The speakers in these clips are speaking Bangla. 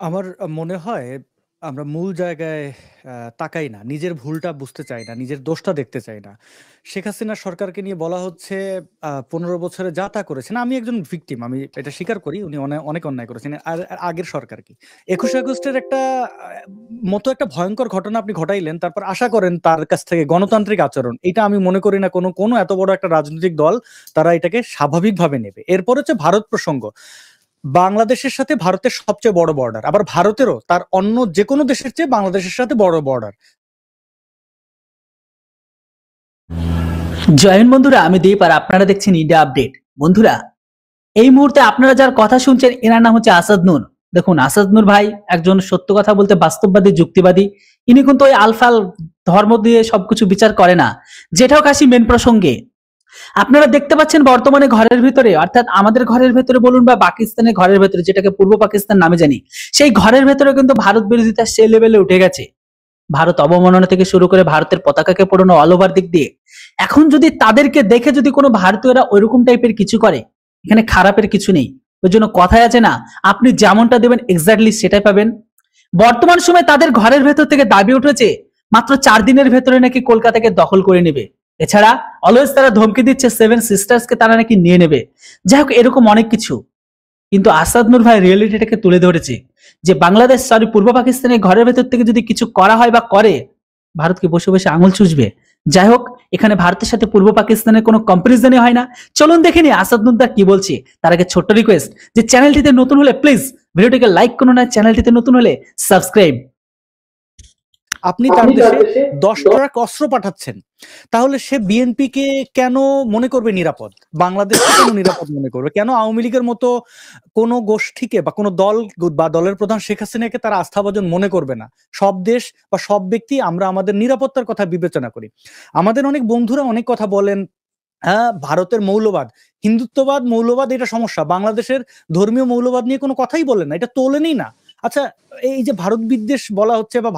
আমার মনে হয় আমরা মূল জায়গায় তাকাই না। নিজের ভুলটা বুঝতে চাই না। নিজের দোষটা দেখতে চাই না। শেখ হাসিনা সরকারকে নিয়ে বলা হচ্ছে ১৫ বছরে যা তা করেছেন। আমি একজন ভিকটিম। আমি এটা স্বীকার করি। উনি অনেক অন্যায় করেছেন। আর আগের সরকার কি? ২১শে আগস্টের একটা মতো একটা ভয়ংকর ঘটনা আপনি ঘটাইলেন। তারপর আশা করেন তার কাছ থেকে গণতান্ত্রিক আচরণ। এটা আমি মনে করি না কোনো এত বড় একটা রাজনৈতিক দল তারা এটাকে স্বাভাবিকভাবে নেবে। এরপর হচ্ছে ভারত প্রসঙ্গ। বাংলাদেশের সাথে ভারতের সবচেয়ে বড় বর্ডার, আবার ভারতেরও তার অন্য যে কোনো দেশের চেয়ে বাংলাদেশের সাথে বড় বর্ডার। জয়েন বন্ধুরা, আমি দীপ আর আপনারা দেখছেন ইন্ডিয়া আপডেট। বন্ধুরা, এই মুহূর্তে আপনারা যার কথা শুনছেন এনার নাম হচ্ছে আসাদ নূর। দেখুন, আসাদ নূর ভাই একজন সত্য কথা বলতে বাস্তববাদী, যুক্তিবাদী। ইনি কিন্তু ওই আলফাল ধর্ম দিয়ে সবকিছু বিচার করে না। যেটা হোক, আসি মেন প্রসঙ্গে। আপনারা দেখতে পাচ্ছেন বর্তমানে ঘরের ভিতরে, অর্থাৎ আমাদের ঘরের ভেতরে বলুন বা পাকিস্তানের ঘরের ভেতরে, যেটাকে পূর্ব পাকিস্তান নামে জানি, সেই ঘরের ভেতরে কিন্তু ভারত বিরোধিতা সে লেভেলে উঠে গেছে। ভারত অবমাননা থেকে শুরু করে ভারতের পতাকাকে পোড়ানো অল ওভার দিক দিয়ে। এখন যদি তাদেরকে দেখে যদি কোনো ভারতীয়রা ওইরকম টাইপের কিছু করে, এখানে খারাপের কিছু নেই। ওই জন্য কথায় আছে না, আপনি যেমনটা দেবেন এক্স্যাক্টলি সেটাই পাবেন। বর্তমান সময়ে তাদের ঘরের ভেতর থেকে দাবি উঠেছে মাত্র 4 দিনের ভেতরে নাকি কলকাতাকে দখল করে নেবে। এছাড়া অলওয়েজ তারা ধমকি দিচ্ছে 7 সিস্টার্সকে তারা নাকি নিয়ে নেবে। যাই হোক, এরকম অনেক কিছু। কিন্তু আসাদ নূর ভাই রিয়েলিটিটাকে তুলে ধরেছে যে বাংলাদেশ, সরি, পূর্ব পাকিস্তানের ঘরের ভেতর থেকে যদি কিছু করা হয় বা করে, ভারতকে বসে বসে আঙুল চুষবে। যাই হোক, এখানে ভারতের সাথে পূর্ব পাকিস্তানের কোনো কম্পারিজনই হয় না। চলুন দেখে নি আসাদ নূর কি বলছে। তার আগে ছোট্ট রিকোয়েস্ট, যে চ্যানেলটিতে নতুন হলে প্লিজ ভিডিওটিকে লাইক করুন, আর চ্যানেলটিতে নতুন হলে সাবস্ক্রাইব। আপনি তার দেশে 10 ট্রাক অস্ত্র পাঠাচ্ছেন, তাহলে সে বিএনপি কে কেন মনে করবে নিরাপদ? বাংলাদেশকে কেন নিরাপদ মনে করবে? কেন আওয়ামী লীগের মতো কোন গোষ্ঠীকে বা কোন দল বা দলের প্রধান শেখ হাসিনাকে তারা আস্থাভাজন মনে করবে না? সব দেশ বা সব ব্যক্তি আমরা আমাদের নিরাপত্তার কথা বিবেচনা করি। আমাদের অনেক বন্ধুরা অনেক কথা বলেন, হ্যাঁ, ভারতের মৌলবাদ, হিন্দুত্ববাদ, মৌলবাদ এটা সমস্যা। বাংলাদেশের ধর্মীয় মৌলবাদ নিয়ে কোনো কথাই বলেন না, এটা তোলেনই না। আচ্ছা, এই যে ভারত বিদ্বেষ বলা হচ্ছে বা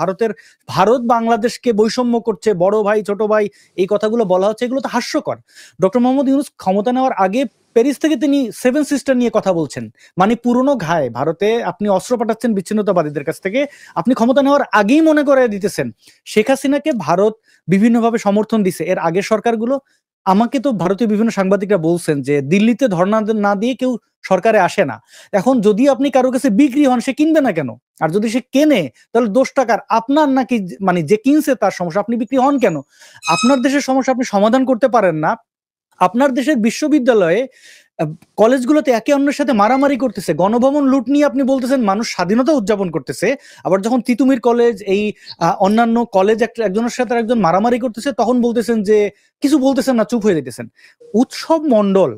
ভারত বাংলাদেশকে বৈষম্য করছে, বড় ভাই ছোট ভাই, এই কথাগুলো বলা হচ্ছে, এগুলো তো হাস্যকর। ডক্টর মোহাম্মদ ইউনূস ক্ষমতা নেওয়ার আগে প্যারিস থেকে তিনি 7 সিস্টার নিয়ে কথা বলছেন। মানে পুরনো ঘায়ে ভারতে আপনি অস্ত্র পাঠাচ্ছেন বিচ্ছিন্নতাবাদীদের কাছ থেকে, আপনি ক্ষমতা নেওয়ার আগেই মনে করে দিতেছেন। শেখ হাসিনাকে ভারত বিভিন্নভাবে সমর্থন দিছে এর আগের সরকারগুলো। আমাকে তো ভারতীয় বিভিন্ন সাংবাদিকরা বলছেন যে দিল্লিতে ধর্ণা না দিয়ে কেউ সরকারে আসে না। এখন যদি আপনি কারো কাছে বিক্রি হন, সে কিনবে না কেন? আর যদি সে কেনে, তাহলে দোষটা কার? আপনার নাকি? মানে যে কিনছে তার সমস্যা, আপনি বিক্রি হন কেন? আপনার দেশের সমস্যা আপনি সমাধান করতে পারেন না। আপনার দেশের বিশ্ববিদ্যালয়ে আ কলেজগুলোতে একে অন্যের সাথে মারামারি করতেছে। গণভবন লুট নিয়ে আপনি বলতেছেন মানুষ স্বাধীনতা উদযাপন করতেছে। আবার যখন তিতুমির কলেজ, এই অন্যান্য কলেজ একজনের সাথে আরেকজন মারামারি করতেছে, তখন বলতেছেন যে কিছু বলতেছেন না, চুপ হয়ে যাইতেছেন। উৎসব মণ্ডল,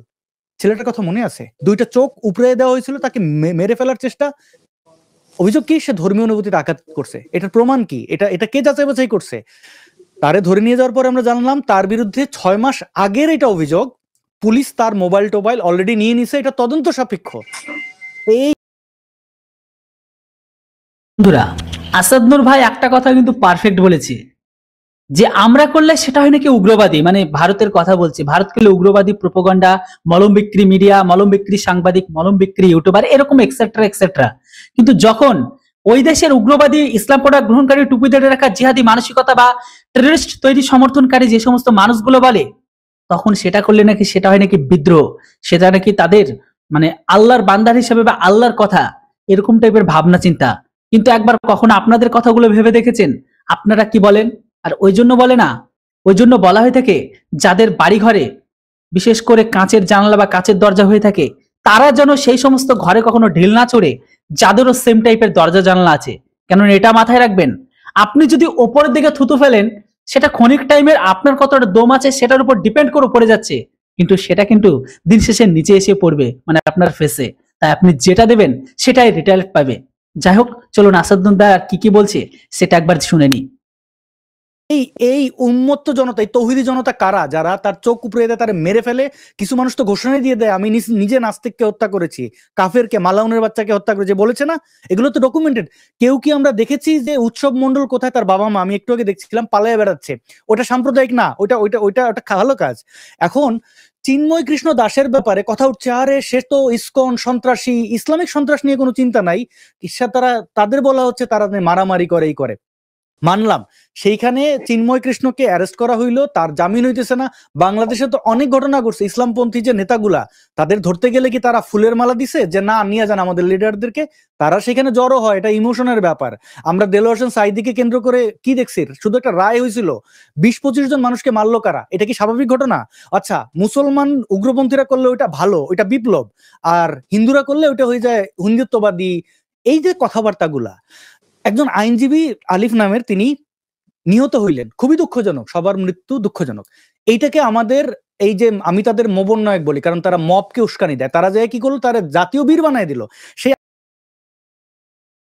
ছেলেটার কথা মনে আছে? ২ টা চোখ উপড়ে দেওয়া হয়েছিল, তাকে মেরে ফেলার চেষ্টা। অভিযোগ কি? সে ধর্মীয় অনুভূতিতে আঘাত করছে। এটার প্রমাণ কি? এটা কে যাচাই বাছাই করছে? তারে ধরে নিয়ে যাওয়ার পরে আমরা জানলাম তার বিরুদ্ধে ৬ মাস আগের এটা অভিযোগ। পুলিশ তার মোবাইল-টোবাইল অলরেডি নিয়ে নিছে। এটা তদন্ত সাপেক্ষ। এই বন্ধুরা, আসাদ নূর ভাই একটা কথা কিন্তু পারফেক্ট বলেছে, যে আমরা করলে সেটা হয় নাকি উগ্রবাদী। মানে ভারতের কথা বলছি, ভারত করলে উগ্রবাদী, প্রোপাগান্ডা, মলম বিক্রি মিডিয়া, মলম বিক্রি সাংবাদিক, মলম বিক্রি ইউটিউবার, এরকম এক্সেট্রা এক্সেট্রা। কিন্তু যখন ওই দেশের উগ্রবাদী, ইসলাম প্রোডাক্ট গ্রহণকারী, টুপি ধরে রাখা জিহাদি মানসিকতা বা টেররিস্ট তৈরি সমর্থনকারী যে সমস্ত মানুষগুলো বলে, তখন সেটা করলে নাকি সেটা হয় নাকি বিদ্রোহ, সেটা নাকি তাদের মানে আল্লাহর বান্দার হিসেবে বা আল্লাহর কথা, এরকম টাইপের ভাবনা চিন্তা। কিন্তু একবার কখনো আপনাদের কথাগুলো ভেবে দেখেছেন আপনারা কি বলেন? আর ওই জন্য বলে না, ওই জন্য বলা হয়ে থাকে যাদের বাড়ি ঘরে বিশেষ করে কাঁচের জানালা বা কাঁচের দরজা হয়ে থাকে, তারা যেন সেই সমস্ত ঘরে কখনো ঢিল না চড়ে যাদেরও সেম টাইপের দরজা জানালা আছে। কেননা এটা মাথায় রাখবেন, আপনি যদি ওপরের দিকে থুতু ফেলেন, সেটা ক্ষণিক টাইমের আপনার কতটা দম আছে সেটার উপর ডিপেন্ড করে পড়ে যাচ্ছে, কিন্তু সেটা কিন্তু দিন শেষে নিচে এসে পড়বে, মানে আপনার ফেসে। তাই আপনি যেটা দেবেন সেটাই রিটার্ন পাবে। যাই হোক, চলুন আসাদুদ্দিন দা কি বলছে সেটা একবার শুনে নি। এই এই উন্মত্ত জনতা, এই তৌহিদি জনতা কারা? যারা তার চোখ উপড়ে দেয়, তারা মেরে ফেলে। কিছু মানুষ তো ঘোষণা দিয়ে দেয়, আমি নিজে নাস্তিককে হত্যা করেছি, কাফেরকে, মালাউনের বাচ্চাকে হত্যা করেছি, বলেছে না? এগুলো তো ডকুমেন্টেড। কেউ কি আমরা দেখেছি যে উৎসব মণ্ডল কোথায় তার বাবা মা, আমি একটু আগে দেখছিলাম, পালায়ে বেড়াচ্ছে? ওটা সাম্প্রদায়িক না, ওটা ওটা ওটা ওটা ভালো কাজ। এখন চিন্ময় কৃষ্ণ দাসের ব্যাপারে কথা উঠছে, আরে সে তো ইসকন সন্ত্রাসী, ইসলামিক সন্ত্রাস নিয়ে কোনো চিন্তা নাই, তাদের বলা হচ্ছে তারা মারামারি করে এই করে। মানলাম, সেইখানে চিন্ময় কৃষ্ণকে অ্যারেস্ট করা হইলো, তার জামিন হইতেছে না। বাংলাদেশে তো অনেক ঘটনা ঘটছে, ইসলামপন্থী যে নেতাগুলা, তাদের ধরতে গেলে কি তারা ফুলের মালা দিছে যে না নিয়ে যান আমাদের লিডারদেরকে? তারা সেখানে জড়ো হয়, এটা ইমোশনের ব্যাপার। আমরা দেলোয়ার হোসেন সাঈদীকে কেন্দ্র করে কি দেখছি, শুধু একটা রায় হয়েছিল, 20-25 জন মানুষকে মারলো কারা? এটা কি স্বাভাবিক ঘটনা? আচ্ছা, মুসলমান উগ্রপন্থীরা করলে ওইটা ভালো, ওইটা বিপ্লব, আর হিন্দুরা করলে ওইটা হয়ে যায় হিন্দুত্ববাদী। এই যে কথাবার্তাগুলা, একজন আইনজীবী আলিফ নামের তিনি নিহত হইলেন, খুবই দুঃখজনক, সবার মৃত্যু দুঃখজনক। এইটাকে আমাদের এই যে আমি তাদের মবন্নায়ক বলি, কারণ তারা মবকে উস্কানি দেয়, তারা যায় কি করলো, তারা জাতীয় বীর বানায় দিল। সেই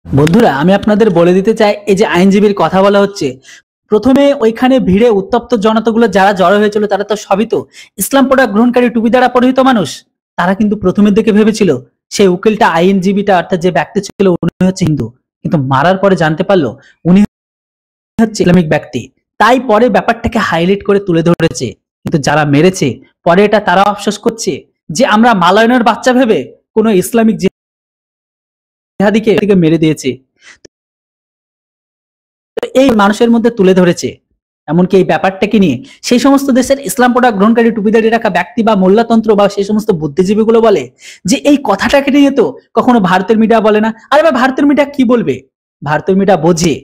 বন্ধুরা আমি আপনাদের বলে দিতে চাই, এই যে আইনজীবীর কথা বলা হচ্ছে, প্রথমে ওইখানে ভিড়ে উত্তপ্ত জনতাগুলো যারা জড়ো হয়েছিল তারা তো সবই তো ইসলাম প্রোডাক্ট গ্রহণকারী টুপি দ্বারা পরিহিত মানুষ। তারা কিন্তু প্রথমের দিকে ভেবেছিল সেই উকিলটা, আইনজীবীটা অর্থাৎ যে ব্যক্তি ছিল উনি হচ্ছে হিন্দু, কিন্তু মারার পরে জানতে পারলো উনি হচ্ছে ইসলামিক ব্যক্তি। তাই পরে ব্যাপারটাকে হাইলাইট করে তুলে ধরেছে, কিন্তু যারা মেরেছে পরে এটা তারা আফসোস করছে যে আমরা মালায়নের বাচ্চা ভেবে কোনো ইসলামিক জিহাদিকে মেরে দিয়েছে। এই মানুষের মধ্যে তুলে ধরেছে, এমনকি এই ব্যাপারটাকে নিয়ে সেই সমস্ত দেশের ইসলাম প্রোডাক্ট গ্রহণকারী টুপিদারি রাখা ব্যক্তি বা মোল্লাতন্ত্র বা সেই সমস্ত বুদ্ধিজীবীগুলো বলে যে এই কথাটাকে নিয়ে তো কখনো ভারতের মিডিয়া বলে না। আরে ভাই, ভারতের মিডিয়া কি বলবে? ভারতের মিডিয়া বোঝে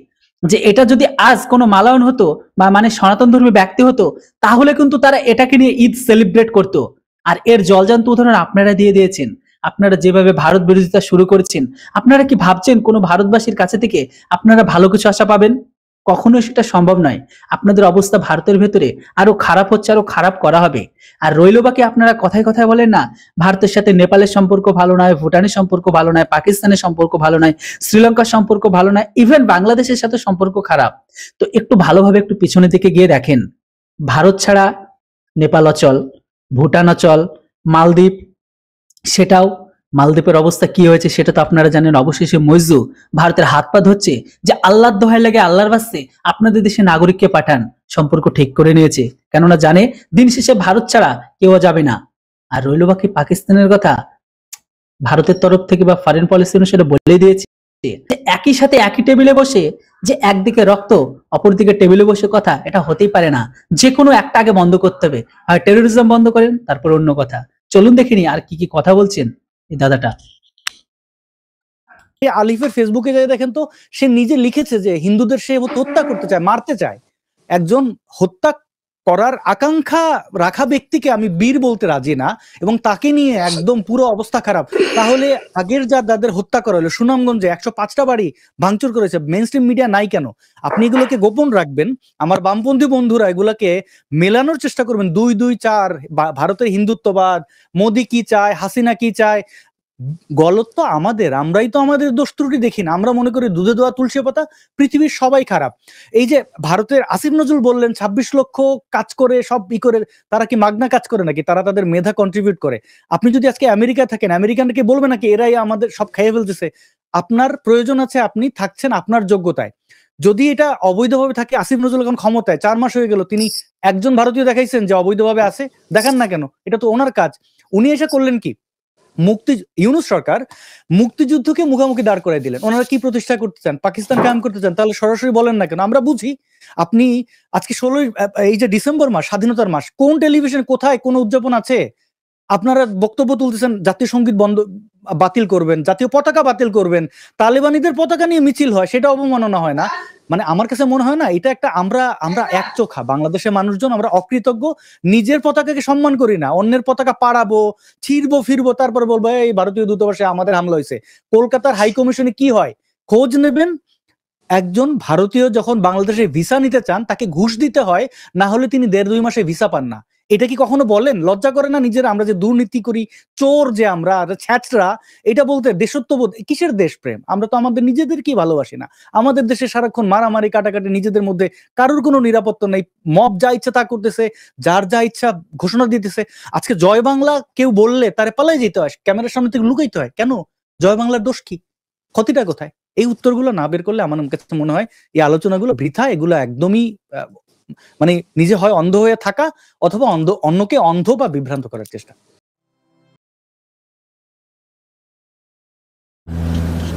যে এটা যদি আজ কোনো মালায়ন হতো বা মানে সনাতন ধর্মী ব্যক্তি হতো, তাহলে কিন্তু তারা এটাকে নিয়ে ঈদ সেলিব্রেট করতো। আর এর জলজান্ত উদাহরণ আপনারা দিয়ে দিয়েছেন। আপনারা যেভাবে ভারত বিরোধিতা শুরু করেছেন, আপনারা কি ভাবছেন কোনো ভারতবাসীর কাছে থেকে আপনারা ভালো কিছু আশা পাবেন? কখনোই সেটা সম্ভব নয়। আপনাদের অবস্থা ভারতের ভেতরে আরো খারাপ হচ্ছে, আরো খারাপ করা হবে। আর রইল বাকি আপনারা কথায় কথায় বলেন না ভারতের সাথে নেপালের সম্পর্ক ভালো নয়, ভুটানের সম্পর্ক ভালো নয়, পাকিস্তানের সম্পর্ক ভালো নয়, শ্রীলঙ্কার সম্পর্ক ভালো নয়, ইভেন বাংলাদেশের সাথে সম্পর্ক খারাপ। তো একটু ভালোভাবে একটু পিছনের দিকে গিয়ে দেখেন, ভারত ছাড়া নেপাল অচল, ভুটান অচল, মালদ্বীপ সেটাও, মালদ্বীপের অবস্থা কি হয়েছে সেটা তো আপনারা জানেন। অবশেষে মইজু ভারতের হাত পা ধরছে যে আল্লাহর দোহাই লাগে, আল্লাহর বাস্তে আপনাদের দেশে নাগরিককে পাঠান, সম্পর্ক ঠিক করে নিয়েছে, কেননা জানে দিন শেষে ভারত ছাড়া কেউ যাবে না। আর রইল বাকি পাকিস্তানের কথা, ভারতের তরফ থেকে বা ফরেন পলিসি অনুসারে বলে দিয়েছে একই সাথে একই টেবিলে বসে যে একদিকে রক্ত অপরদিকে টেবিলে বসে কথা, এটা হতেই পারে না। যে কোনো একটা আগে বন্ধ করতে হবে, আর টেরোরিজম বন্ধ করেন তারপর অন্য কথা। চলুন দেখিনি আর কি কি কথা বলছেন এই দাদাটা। আলিফের ফেসবুকে যাই দেখেন তো, সে নিজে লিখেছে যে হিন্দুদের সে হত্যা করতে চায়, মারতে চায়। একজন হত্যা করার আকাঙ্ক্ষা রাখা ব্যক্তিকে আমি বীর বলতে রাজি না, এবং তাকে নিয়ে একদম পুরো অবস্থা খারাপ। তাহলে আগের যাদের হত্যা করা হলো, সুনামগঞ্জে 105টা বাড়ি ভাঙচুর করেছে, মেইন স্ট্রিম মিডিয়া নাই কেন? আপনি এগুলোকে গোপন রাখবেন, আমার বামপন্থী বন্ধুরা এগুলাকে মেলানোর চেষ্টা করবেন, 2-2-4 ভারতের হিন্দুত্ববাদ, মোদি কি চায়, হাসিনা কি চায়। গলত তো আমাদের, আমরাই তো আমাদের দোষ ত্রুটি দেখি না, আমরা মনে করি দুধে দোয়া তুলসী পাতা, পৃথিবীর সবাই খারাপ। এই যে ভারতের আসিফ নজরুল বললেন 26 লক্ষ কাজ করে সব করে, তারা কি মাগনা কাজ করে নাকি? তারা তাদের মেধা কন্ট্রিবিউট করে। আপনি যদি আজকে আমেরিকায় থাকেন, আমেরিকানকে বলবে নাকি এরাই আমাদের সব খাইয়ে ফেলতেছে? আপনার প্রয়োজন আছে, আপনি থাকছেন আপনার যোগ্যতায়। যদি এটা অবৈধভাবে থাকে, আসিফ নজরুল এখন ক্ষমতায় 4 মাস হয়ে গেল, তিনি একজন ভারতীয় দেখাইছেন যে অবৈধভাবে আছে? দেখান না কেন? এটা তো ওনার কাজ। উনি এসে করলেন কি? ইউনূস সরকার মুক্তিযুদ্ধকে মুখোমুখি দাঁড় করে দিলেন। ওনারা কি প্রতিষ্ঠা করতে চান? পাকিস্তান কায়েম করতে চান? তাহলে সরাসরি বলেন না কেন? আমরা বুঝি। আপনি আজকে 16 এই যে ডিসেম্বর মাস, স্বাধীনতার মাস, কোন টেলিভিশন কোথায় কোন উদযাপন আছে? আপনারা বক্তব্য তুলতেছেন জাতীয় সঙ্গীত বন্ধ বাতিল করবেন, জাতীয় পতাকা বাতিল করবেন, তালেবানিদের পতাকা নিয়ে মিছিল হয়, সেটা অবমাননা হয় না? মানে আমার কাছে মনে হয় না এটা একটা, আমরা একচোখা বাংলাদেশের মানুষজন, আমরা অকৃতজ্ঞ, নিজের পতাকাকে সম্মান করি না, অন্যের পতাকা পাড়াবো, ছিড়বো ফিরবো, তারপর বলবো এই ভারতীয় দূতাবাসে আমাদের হামলা হয়েছে। কলকাতার হাই কমিশনে কি হয় খোঁজ নেবেন। একজন ভারতীয় যখন বাংলাদেশে ভিসা নিতে চান, তাকে ঘুষ দিতে হয়, না হলে তিনি 1.5-2 মাসে ভিসা পান না। এটা কি কখনো বলেন? লজ্জা করে না নিজের? আমরা যে দুর্নীতি করি, চোর যে আমরা, ছ্যাচরা, এটা বলতে দেশত্ববোধ কিসের দেশপ্রেম? আমরা তো আমাদের নিজেদেরকেই ভালোবাসি না। আমাদের দেশে সারাক্ষণ মারামারি কাটাকাটি, নিজেদের মধ্যে কারোর কোনো নিরাপত্তা নেই, মব যা ইচ্ছা তা করতেছে, যার যা ইচ্ছা ঘোষণা দিতেছে। আজকে জয় বাংলা কেউ বললে তারে পালাই যেতে হয়, ক্যামেরার সামনে থেকে লুকাইতে হয় কেন? জয় বাংলার দোষ কি? ক্ষতিটা কোথায়? এই উত্তরগুলো না বের করলে আমার কাছে মনে হয় এই আলোচনাগুলো বৃথা, এগুলো একদমই মানে নিজে হয় অন্ধ হয়ে থাকা অথবা অন্যকে অন্ধ বা বিভ্রান্ত করার চেষ্টা।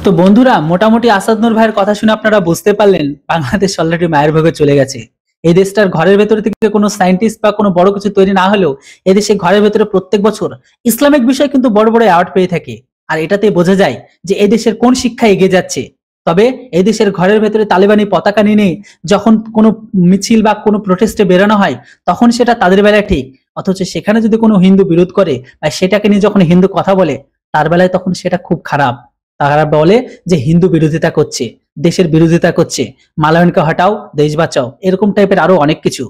তো বন্ধুরা, মোটামুটি আসাদ নূর ভাইয়ের কথা শুনে আপনারা বুঝতে পারলেন বাংলাদেশ অলরেডি মায়ের ভোগে চলে গেছে। এই দেশটার ঘরের ভেতরে থেকে কোনো সায়েন্টিস্ট বা কোনো বড় কিছু তৈরি না হলেও এদেশে ঘরের ভেতরে প্রত্যেক বছর ইসলামিক বিষয় কিন্তু বড় বড় অ্যাওয়ার্ড পেয়ে থাকে। আর এটাতে বোঝা যায় যে এই দেশের কোন শিক্ষা এগিয়ে যাচ্ছে। তবে এই দেশের ঘরের ভেতরে তালিবানি পতাকা নিয়ে যখন কোনো মিছিল বা কোনো প্রোটেস্টে বেরোনো হয় তখন সেটা তাদের বেলায় ঠিক, অথচ সেখানে যদি কোনো হিন্দু বিরোধ করে বা সেটাকে নিয়ে যখন হিন্দু কথা বলে তার বেলায় তখন সেটা খুব খারাপ। তারা বলে যে হিন্দু বিরোধিতা করছে, দেশের বিরোধিতা করছে, মালায়নকে হটাও দেশ বাঁচাও, এরকম টাইপের আরো অনেক কিছু।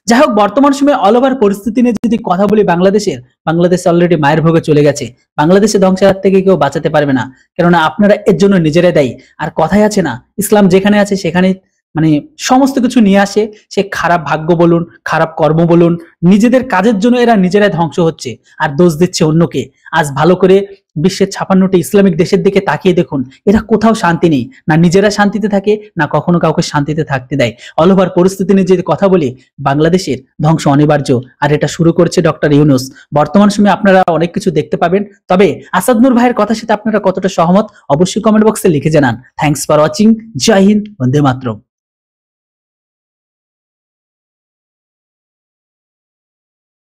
যাই হোক, বর্তমান সময়ে অল ওভার পরিস্থিতি নিয়ে যদি কথা বলি বাংলাদেশ অলরেডি মায়ের ভোগে চলে গেছে। বাংলাদেশে ধ্বংসের হাত থেকে কেউ বাঁচাতে পারবে না, কেননা আপনারা এর জন্য নিজেরাই দায়ী। আর কথাই আছে না, ইসলাম যেখানে আছে সেখানে মানে সমস্ত কিছু নিয়ে আসে। সে খারাপ ভাগ্য বলুন, খারাপ কর্ম বলুন, নিজেদের কাজের জন্য এরা নিজেরাই ধ্বংস হচ্ছে আর দোষ দিচ্ছে অন্যকে। আজ ভালো করে বিশ্বের 56টি ইসলামিক দেশের দিকে তাকিয়ে দেখুন, এরা কোথাও শান্তি নেই, না নিজেরা শান্তিতে থাকে না কখনো কাউকে শান্তিতে থাকতে দেয়। অল ওভার পরিস্থিতি নিয়ে যদি কথা বলি, বাংলাদেশের ধ্বংস অনিবার্য, আর এটা শুরু করছে ডক্টর ইউনূস। বর্তমান সময়ে আপনারা অনেক কিছু দেখতে পাবেন। তবে আসাদ নূর ভাইয়ের কথার সাথে আপনারা কতটা সহমত অবশ্যই কমেন্ট বক্সে লিখে জানান। Thanks for watching. জয় হিন্দ, বন্দে মাতরম।